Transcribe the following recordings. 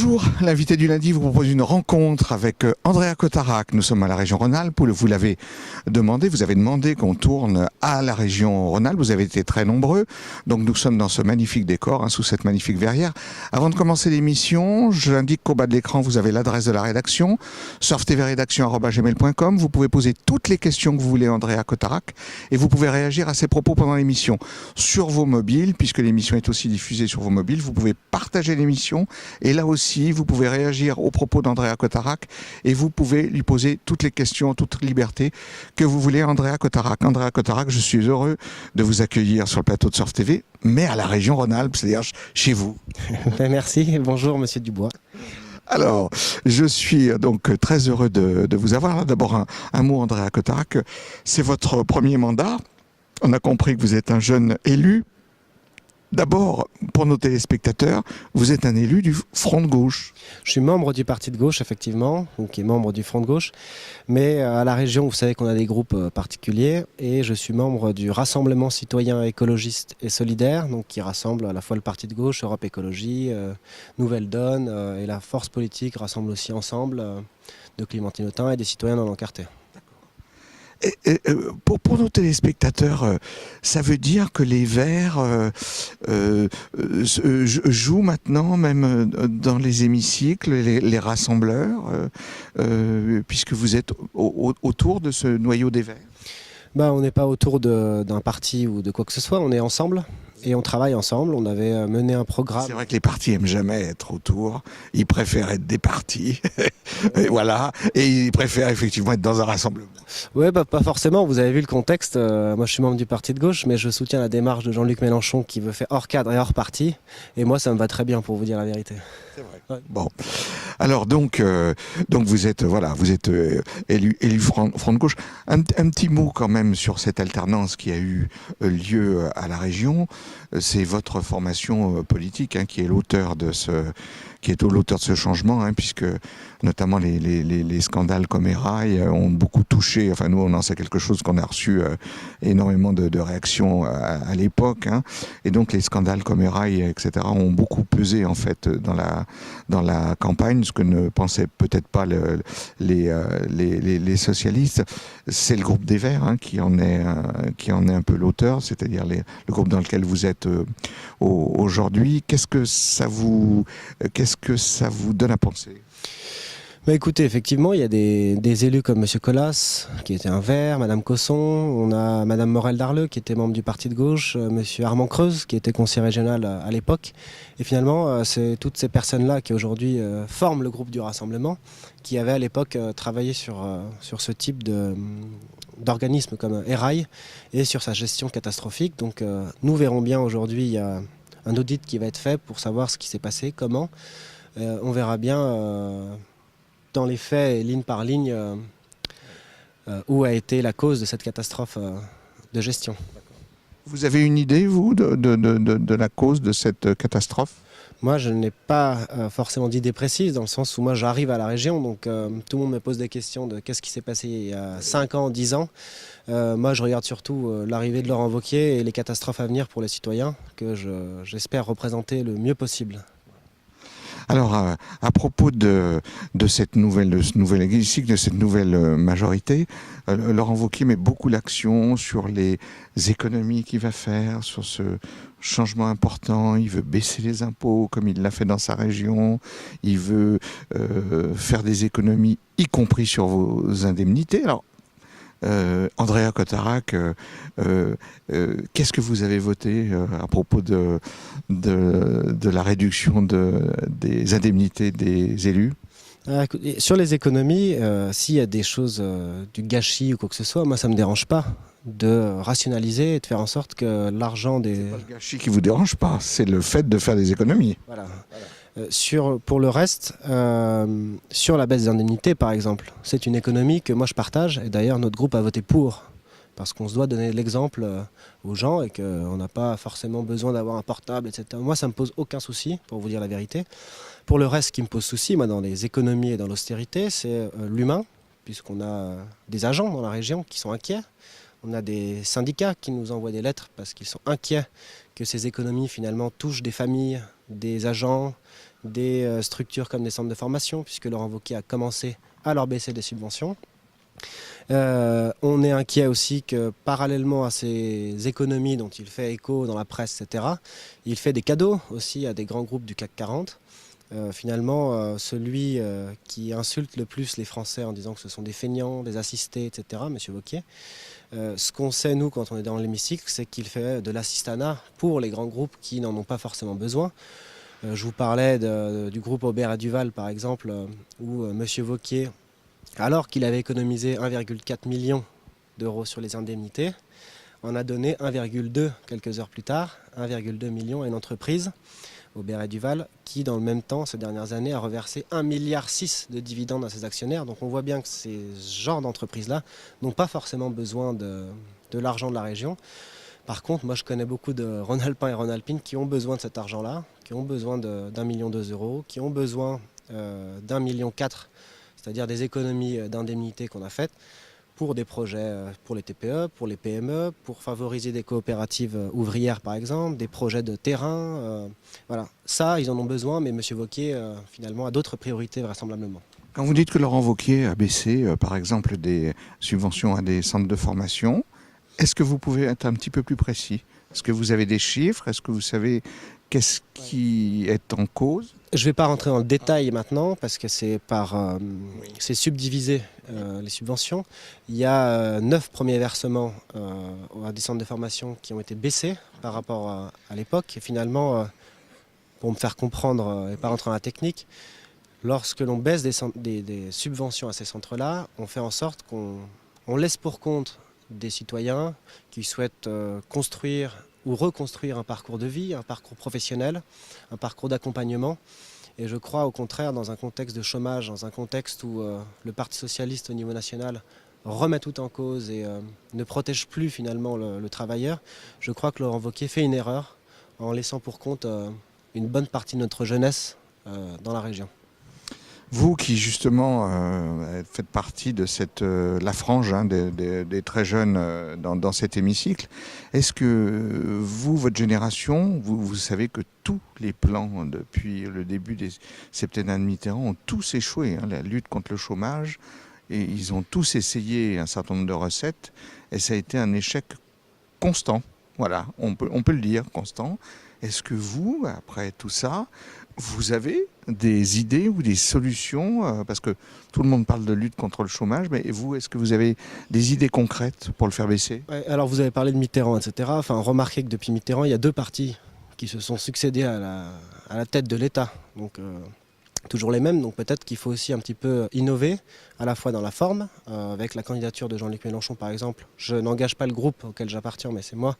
Bonjour, l'invité du lundi vous propose une rencontre avec Andrea Cotarac. Nous sommes à la région Rhône-Alpes, vous l'avez demandé, vous avez demandé qu'on tourne à la région Rhône-Alpes, vous avez été très nombreux, donc nous sommes dans ce magnifique décor, sous cette magnifique verrière. Avant de commencer l'émission, j'indique qu'au bas de l'écran vous avez l'adresse de la rédaction, surftvrédaction@gmail.com. Vous pouvez poser toutes les questions que vous voulez à Andrea Cotarac et vous pouvez réagir à ses propos pendant l'émission sur vos mobiles, puisque l'émission est aussi diffusée sur vos mobiles. Vous pouvez partager l'émission et là aussi, vous pouvez réagir aux propos d'Andrea Cotarac et vous pouvez lui poser toutes les questions en toute liberté que vous voulez à Andrea Cotarac. Andrea Cotarac, je suis heureux de vous accueillir sur le plateau de Surf TV, mais à la région Rhône-Alpes, c'est-à-dire chez vous. Merci, bonjour Monsieur Dubois. Alors, je suis donc très heureux de vous avoir. D'abord, un mot, Andrea Cotarac, c'est votre premier mandat. On a compris que vous êtes un jeune élu. D'abord, pour nos téléspectateurs, vous êtes un élu du Front de gauche. Je suis membre du parti de gauche, effectivement, donc qui est membre du Front de gauche. Mais à la région, vous savez qu'on a des groupes particuliers. Et je suis membre du Rassemblement citoyen écologiste et solidaire, donc qui rassemble à la fois le parti de gauche, Europe Écologie, Nouvelle Donne, et la force politique rassemble aussi ensemble de Clémentine Autain et des citoyens non encartés. Pour nos téléspectateurs, ça veut dire que les Verts jouent maintenant même dans les hémicycles, les rassembleurs, puisque vous êtes autour de ce noyau des Verts. On n'est pas autour d'un parti ou de quoi que ce soit, on est ensemble. Et on travaille ensemble, on avait mené un programme. C'est vrai que les partis aiment jamais être autour, ils préfèrent être des partis, et voilà, et ils préfèrent effectivement être dans un rassemblement. Oui, pas forcément, vous avez vu le contexte, moi je suis membre du parti de gauche, mais je soutiens la démarche de Jean-Luc Mélenchon qui veut faire hors cadre et hors parti, et moi ça me va très bien pour vous dire la vérité. C'est vrai. Ouais. Bon, alors donc vous êtes élu Front de gauche. Un petit mot quand même sur cette alternance qui a eu lieu à la région. C'est votre formation politique qui est l'auteur de ce changement, puisque notamment les scandales comme Erail ont beaucoup touché. Enfin, nous, on en sait quelque chose qu'on a reçu énormément de réactions à l'époque, et donc les scandales comme Erail, etc., ont beaucoup pesé en fait dans la campagne, ce que ne pensaient peut-être pas les socialistes. C'est le groupe des Verts qui en est un peu l'auteur, c'est-à-dire le groupe dans lequel vous êtes aujourd'hui. Qu'est-ce que ça vous donne à penser ? Écoutez, effectivement, il y a des élus comme M. Colas, qui était un Vert, Mme Cosson, on a Mme Morel-Darleux, qui était membre du parti de gauche, M. Armand Creuse, qui était conseiller régional à l'époque. Et finalement, c'est toutes ces personnes-là qui aujourd'hui forment le groupe du Rassemblement, qui avaient à l'époque travaillé sur ce type d'organisme comme Erail et sur sa gestion catastrophique. Donc nous verrons bien aujourd'hui, il y a un audit qui va être fait pour savoir ce qui s'est passé, comment. On verra bien dans les faits, ligne par ligne, où a été la cause de cette catastrophe de gestion. Vous avez une idée, vous, de la cause de cette catastrophe ? Moi, je n'ai pas forcément d'idée précise, dans le sens où moi j'arrive à la région, donc tout le monde me pose des questions de qu'est-ce qui s'est passé il y a 5 ans, 10 ans. Moi, je regarde surtout l'arrivée de Laurent Wauquiez et les catastrophes à venir pour les citoyens, que j'espère représenter le mieux possible. Alors, à propos de ce nouvel hémicycle, de cette nouvelle majorité, Laurent Wauquiez met beaucoup l'action sur les économies qu'il va faire, sur ce changement important. Il veut baisser les impôts comme il l'a fait dans sa région. Il veut faire des économies, y compris sur vos indemnités. Alors, Andrea Cotarac, qu'est-ce que vous avez voté à propos de la réduction des indemnités des élus ? Sur les économies, s'il y a des choses, du gâchis ou quoi que ce soit, moi ça ne me dérange pas de rationaliser et de faire en sorte que l'argent des... C'est pas le gâchis qui vous dérange pas, c'est le fait de faire des économies. Voilà. Pour le reste, sur la baisse des indemnités par exemple, c'est une économie que moi je partage et d'ailleurs notre groupe a voté pour. Parce qu'on se doit donner l'exemple aux gens et qu'on n'a pas forcément besoin d'avoir un portable, etc. Moi ça ne me pose aucun souci, pour vous dire la vérité. Pour le reste, ce qui me pose souci, moi, dans les économies et dans l'austérité, c'est l'humain, puisqu'on a des agents dans la région qui sont inquiets. On a des syndicats qui nous envoient des lettres parce qu'ils sont inquiets que ces économies finalement touchent des familles, des agents des structures comme des centres de formation, puisque Laurent Wauquiez a commencé à leur baisser des subventions. On est inquiet aussi que parallèlement à ces économies dont il fait écho dans la presse, etc., il fait des cadeaux aussi à des grands groupes du CAC 40. Finalement, celui qui insulte le plus les Français en disant que ce sont des feignants, des assistés, etc., M. Wauquiez, ce qu'on sait, nous, quand on est dans l'hémicycle, c'est qu'il fait de l'assistanat pour les grands groupes qui n'en ont pas forcément besoin. Je vous parlais du groupe Aubert et Duval, par exemple, où M. Wauquiez, alors qu'il avait économisé 1,4 million d'euros sur les indemnités, en a donné 1,2 quelques heures plus tard, 1,2 million à une entreprise, Aubert et Duval, qui dans le même temps, ces dernières années, a reversé 1,6 milliard de dividendes à ses actionnaires. Donc on voit bien que ces genres d'entreprises-là n'ont pas forcément besoin de l'argent de la région. Par contre, moi je connais beaucoup de Rhône-Alpins et Rhône-Alpines qui ont besoin de cet argent-là, qui ont besoin d'1,2 million d'euros, qui ont besoin d'1,4 million, c'est-à-dire des économies d'indemnités qu'on a faites pour des projets pour les TPE, pour les PME, pour favoriser des coopératives ouvrières par exemple, des projets de terrain. Voilà. Ça, ils en ont besoin, mais M. Wauquiez, finalement, a d'autres priorités vraisemblablement. Quand vous dites que Laurent Wauquiez a baissé, par exemple, des subventions à des centres de formation, est-ce que vous pouvez être un petit peu plus précis? Est-ce que vous avez des chiffres? Est-ce que vous savez qu'est-ce qui est en cause? Je ne vais pas rentrer dans le détail maintenant parce que c'est c'est subdivisé les subventions. Il y a 9 premiers versements à des centres de formation qui ont été baissés par rapport à l'époque. Et finalement, pour me faire comprendre et pas rentrer dans la technique, lorsque l'on baisse des subventions à ces centres-là, on fait en sorte qu'on laisse pour compte des citoyens qui souhaitent construire ou reconstruire un parcours de vie, un parcours professionnel, un parcours d'accompagnement. Et je crois au contraire, dans un contexte de chômage, dans un contexte où le Parti socialiste au niveau national remet tout en cause et ne protège plus finalement le travailleur, je crois que Laurent Wauquiez fait une erreur en laissant pour compte une bonne partie de notre jeunesse dans la région. Vous qui justement faites partie de la frange des très jeunes dans cet hémicycle, est-ce que vous, votre génération, vous savez que tous les plans depuis le début des septennats de Mitterrand ont tous échoué, hein, la lutte contre le chômage, et ils ont tous essayé un certain nombre de recettes, et ça a été un échec constant. Voilà, on peut le dire, constant. Est-ce que vous, après tout ça, vous avez des idées ou des solutions, parce que tout le monde parle de lutte contre le chômage, mais vous, est-ce que vous avez des idées concrètes pour le faire baisser? Ouais, alors vous avez parlé de Mitterrand, etc. Enfin, remarquez que depuis Mitterrand, il y a 2 partis qui se sont succédés à la tête de l'État. Donc toujours les mêmes, donc peut-être qu'il faut aussi un petit peu innover, à la fois dans la forme, avec la candidature de Jean-Luc Mélenchon par exemple. Je n'engage pas le groupe auquel j'appartiens, mais c'est moi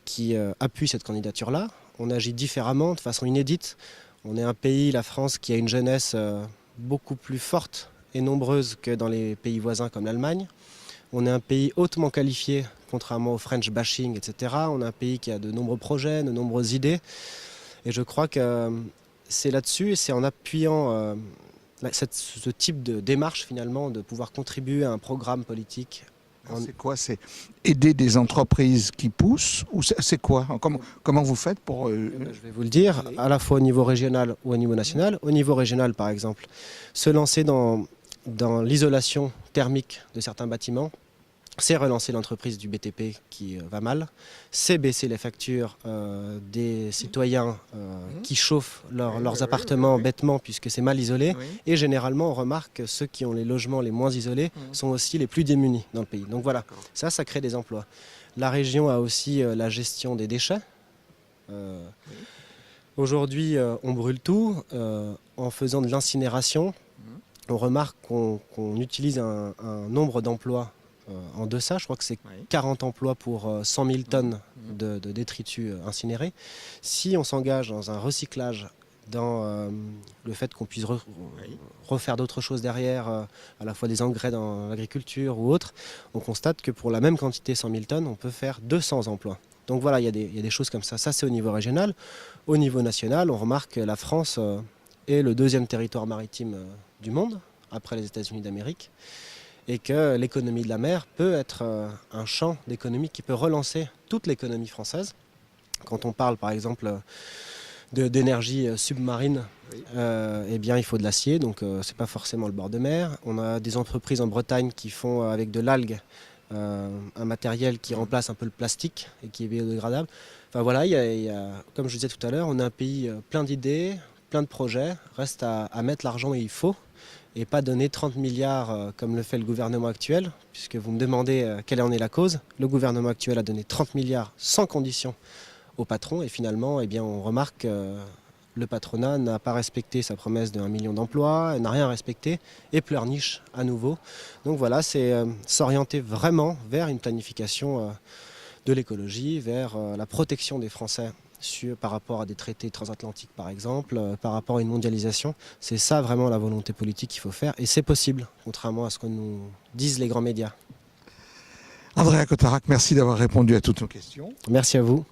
qui appuie cette candidature-là. On agit différemment, de façon inédite. On est un pays, la France, qui a une jeunesse beaucoup plus forte et nombreuse que dans les pays voisins comme l'Allemagne. On est un pays hautement qualifié, contrairement au French bashing, etc. On est un pays qui a de nombreux projets, de nombreuses idées. Et je crois que c'est là-dessus et c'est en appuyant ce type de démarche, finalement, de pouvoir contribuer à un programme politique. C'est quoi? C'est aider des entreprises qui poussent? Ou c'est quoi? Comment vous faites pour... Je vais vous le dire, à la fois au niveau régional ou au niveau national. Au niveau régional, par exemple, se lancer dans l'isolation thermique de certains bâtiments, c'est relancer l'entreprise du BTP qui va mal, c'est baisser les factures des citoyens qui chauffent leurs appartements bêtement puisque c'est mal isolé. Et généralement, on remarque que ceux qui ont les logements les moins isolés sont aussi les plus démunis dans le pays. Donc voilà, ça crée des emplois. La région a aussi la gestion des déchets. Aujourd'hui, on brûle tout en faisant de l'incinération. On remarque qu'on utilise un nombre d'emplois en deçà. Je crois que c'est 40 emplois pour 100 000 tonnes de détritus incinérés. Si on s'engage dans un recyclage, dans le fait qu'on puisse refaire d'autres choses derrière, à la fois des engrais dans l'agriculture ou autre, on constate que pour la même quantité, 100 000 tonnes, on peut faire 200 emplois. Donc voilà, il y a des choses comme ça. Ça, c'est au niveau régional. Au niveau national, on remarque que la France est le 2e territoire maritime du monde, après les États-Unis d'Amérique, et que l'économie de la mer peut être un champ d'économie qui peut relancer toute l'économie française. Quand on parle par exemple d'énergie submarine, Oui. eh bien il faut de l'acier, donc c'est pas forcément le bord de mer. On a des entreprises en Bretagne qui font avec de l'algue un matériel qui remplace un peu le plastique et qui est biodégradable. Enfin voilà, comme je disais tout à l'heure, on a un pays plein d'idées, plein de projets. Reste à mettre l'argent où il faut et pas donner 30 milliards comme le fait le gouvernement actuel, puisque vous me demandez quelle en est la cause. Le gouvernement actuel a donné 30 milliards sans condition au patron et finalement, eh bien, on remarque que le patronat n'a pas respecté sa promesse de 1 million d'emplois, n'a rien respecté et pleurniche à nouveau. Donc voilà, c'est s'orienter vraiment vers une planification de l'écologie, vers la protection des Français par rapport à des traités transatlantiques par exemple, par rapport à une mondialisation. C'est ça vraiment la volonté politique qu'il faut faire et c'est possible, contrairement à ce que nous disent les grands médias. Andrea Cotarac, merci d'avoir répondu à toutes nos questions. Merci à vous.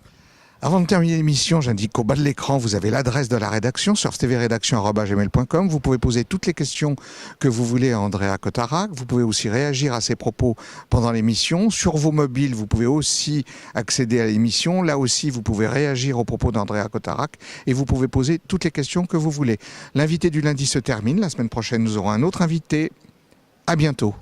Avant de terminer l'émission, j'indique qu'au bas de l'écran, vous avez l'adresse de la rédaction, surftvrédaction@gmail.com. Vous pouvez poser toutes les questions que vous voulez à Andrea Cotarac. Vous pouvez aussi réagir à ses propos pendant l'émission. Sur vos mobiles, vous pouvez aussi accéder à l'émission. Là aussi, vous pouvez réagir aux propos d'Andrea Cotarac et vous pouvez poser toutes les questions que vous voulez. L'invité du lundi se termine. La semaine prochaine, nous aurons un autre invité. À bientôt.